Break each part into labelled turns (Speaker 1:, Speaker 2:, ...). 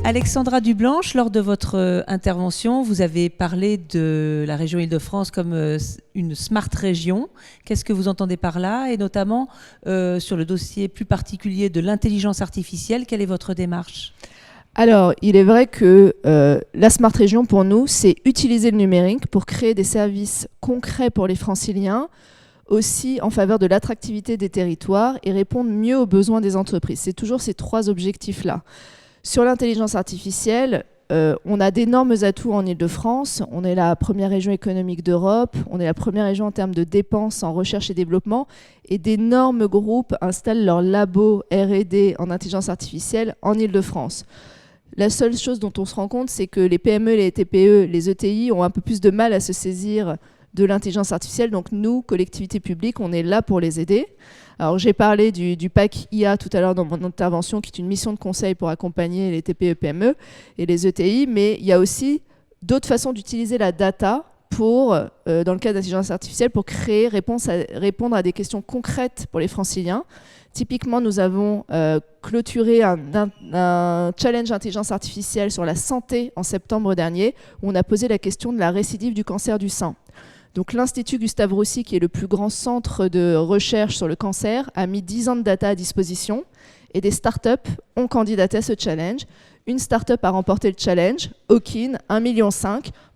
Speaker 1: Alexandra Dublanche, lors de votre intervention, vous avez parlé de la région Île-de-France comme une smart région. Qu'est-ce que vous entendez par là? Et notamment sur le dossier plus particulier de l'intelligence artificielle, quelle est votre démarche?
Speaker 2: Alors, il est vrai que la Smart Région, pour nous, c'est utiliser le numérique pour créer des services concrets pour les franciliens, aussi en faveur de l'attractivité des territoires et répondre mieux aux besoins des entreprises. C'est toujours ces trois objectifs-là. Sur l'intelligence artificielle, on a d'énormes atouts en Île-de-France. On est la première région économique d'Europe. On est la première région en termes de dépenses en recherche et développement. Et d'énormes groupes installent leurs labos R&D en intelligence artificielle en Île-de-France. La seule chose dont on se rend compte, c'est que les PME, les TPE, les ETI ont un peu plus de mal à se saisir de l'intelligence artificielle. Donc nous, collectivités publiques, on est là pour les aider. Alors j'ai parlé du PAC IA tout à l'heure dans mon intervention, qui est une mission de conseil pour accompagner les TPE, PME et les ETI, mais il y a aussi d'autres façons d'utiliser la data pour, dans le cas d'intelligence artificielle, pour créer, répondre à des questions concrètes pour les franciliens. Typiquement, nous avons clôturé un challenge intelligence artificielle sur la santé en septembre dernier, où on a posé la question de la récidive du cancer du sein. Donc l'Institut Gustave Roussy, qui est le plus grand centre de recherche sur le cancer, a mis 10 ans de data à disposition et des startups ont candidaté à ce challenge. Une startup a remporté le challenge, Hawkin, 1,5 million,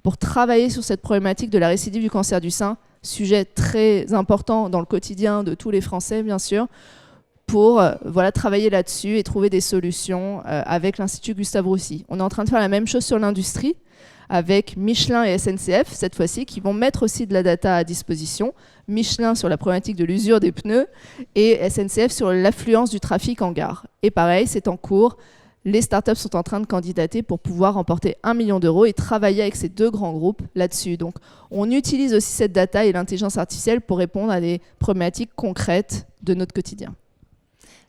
Speaker 2: pour travailler sur cette problématique de la récidive du cancer du sein, sujet très important dans le quotidien de tous les Français, bien sûr, pour travailler là-dessus et trouver des solutions avec l'Institut Gustave Roussy. On est en train de faire la même chose sur l'industrie, avec Michelin et SNCF, cette fois-ci, qui vont mettre aussi de la data à disposition. Michelin sur la problématique de l'usure des pneus et SNCF sur l'affluence du trafic en gare. Et pareil, c'est en cours. Les startups sont en train de candidater pour pouvoir remporter 1 million d'euros et travailler avec ces deux grands groupes là-dessus. Donc, on utilise aussi cette data et l'intelligence artificielle pour répondre à des problématiques concrètes de notre quotidien.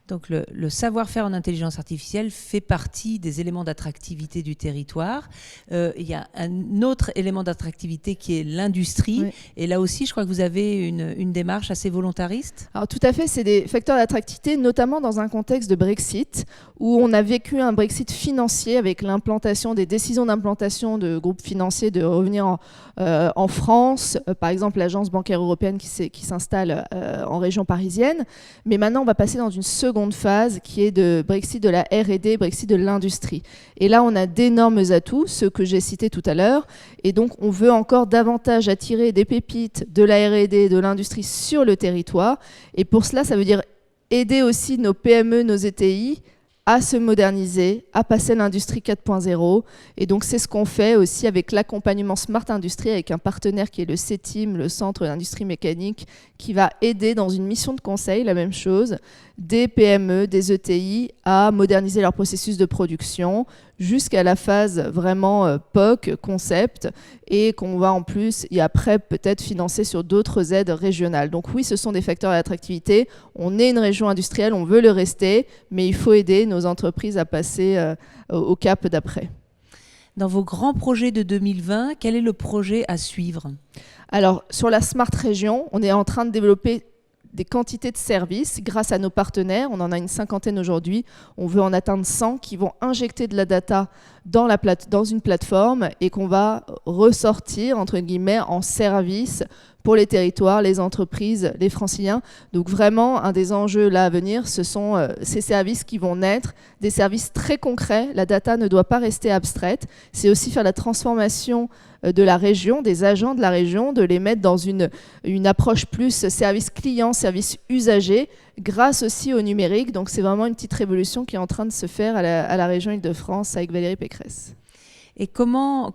Speaker 1: Donc le savoir-faire en intelligence artificielle fait partie des éléments d'attractivité du territoire. Il y a un autre élément d'attractivité qui est l'industrie. Oui. Et là aussi, je crois que vous avez une démarche assez volontariste.
Speaker 2: Alors tout à fait, c'est des facteurs d'attractivité, notamment dans un contexte de Brexit, où on a vécu un Brexit financier avec l'implantation, des décisions d'implantation de groupes financiers de revenir en France. Par exemple, l'Agence bancaire européenne qui s'installe en région parisienne. Mais maintenant, on va passer dans une seconde phase qui est de Brexit de la R&D, Brexit de l'industrie. Et là, on a d'énormes atouts, ceux que j'ai cités tout à l'heure. Et donc, on veut encore davantage attirer des pépites de la R&D, de l'industrie sur le territoire. Et pour cela, ça veut dire aider aussi nos PME, nos ETI à se moderniser, à passer à l'industrie 4.0. Et donc, c'est ce qu'on fait aussi avec l'accompagnement Smart Industrie, avec un partenaire qui est le CETIM, le Centre d'Industrie Mécanique, qui va aider dans une mission de conseil, la même chose, des PME, des ETI à moderniser leur processus de production jusqu'à la phase vraiment POC, concept, et qu'on va en plus, et après peut-être financer sur d'autres aides régionales. Donc oui, ce sont des facteurs d'attractivité. On est une région industrielle, on veut le rester, mais il faut aider nos entreprises à passer au cap d'après.
Speaker 1: Dans vos grands projets de 2020, quel est le projet à suivre?
Speaker 2: Alors, sur la Smart Région, on est en train de développer des quantités de services grâce à nos partenaires. On en a une 50aine aujourd'hui. On veut en atteindre 100 qui vont injecter de la data dans une plateforme et qu'on va ressortir, entre guillemets, en service pour les territoires, les entreprises, les franciliens. Donc vraiment, un des enjeux là à venir, ce sont ces services qui vont naître, des services très concrets. La data ne doit pas rester abstraite. C'est aussi faire la transformation de la région, des agents de la région, de les mettre dans une approche plus service client, service usager, grâce aussi au numérique. Donc c'est vraiment une petite révolution qui est en train de se faire à la région Île-de-France avec Valérie Pécresse.
Speaker 1: Et comment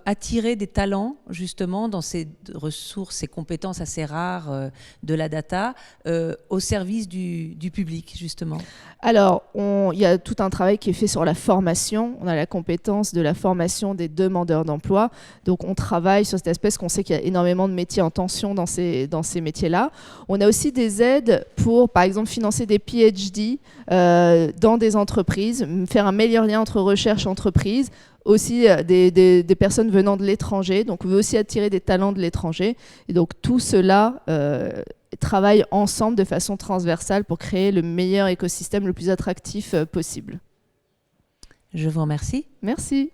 Speaker 1: attirer des talents, justement, dans ces ressources, ces compétences assez rares de la data, au service du public, justement?
Speaker 2: Alors, il y a tout un travail qui est fait sur la formation. On a la compétence de la formation des demandeurs d'emploi. Donc, on travaille sur cet aspect, parce qu'on sait qu'il y a énormément de métiers en tension dans ces métiers-là. On a aussi des aides pour, par exemple, financer des PhD dans des entreprises, faire un meilleur lien entre recherche et entreprise, aussi des personnes venant de l'étranger. Donc, on veut aussi attirer des talents de l'étranger. Et donc, tout cela travaille ensemble de façon transversale pour créer le meilleur écosystème le plus attractif possible.
Speaker 1: Je vous remercie.
Speaker 2: Merci.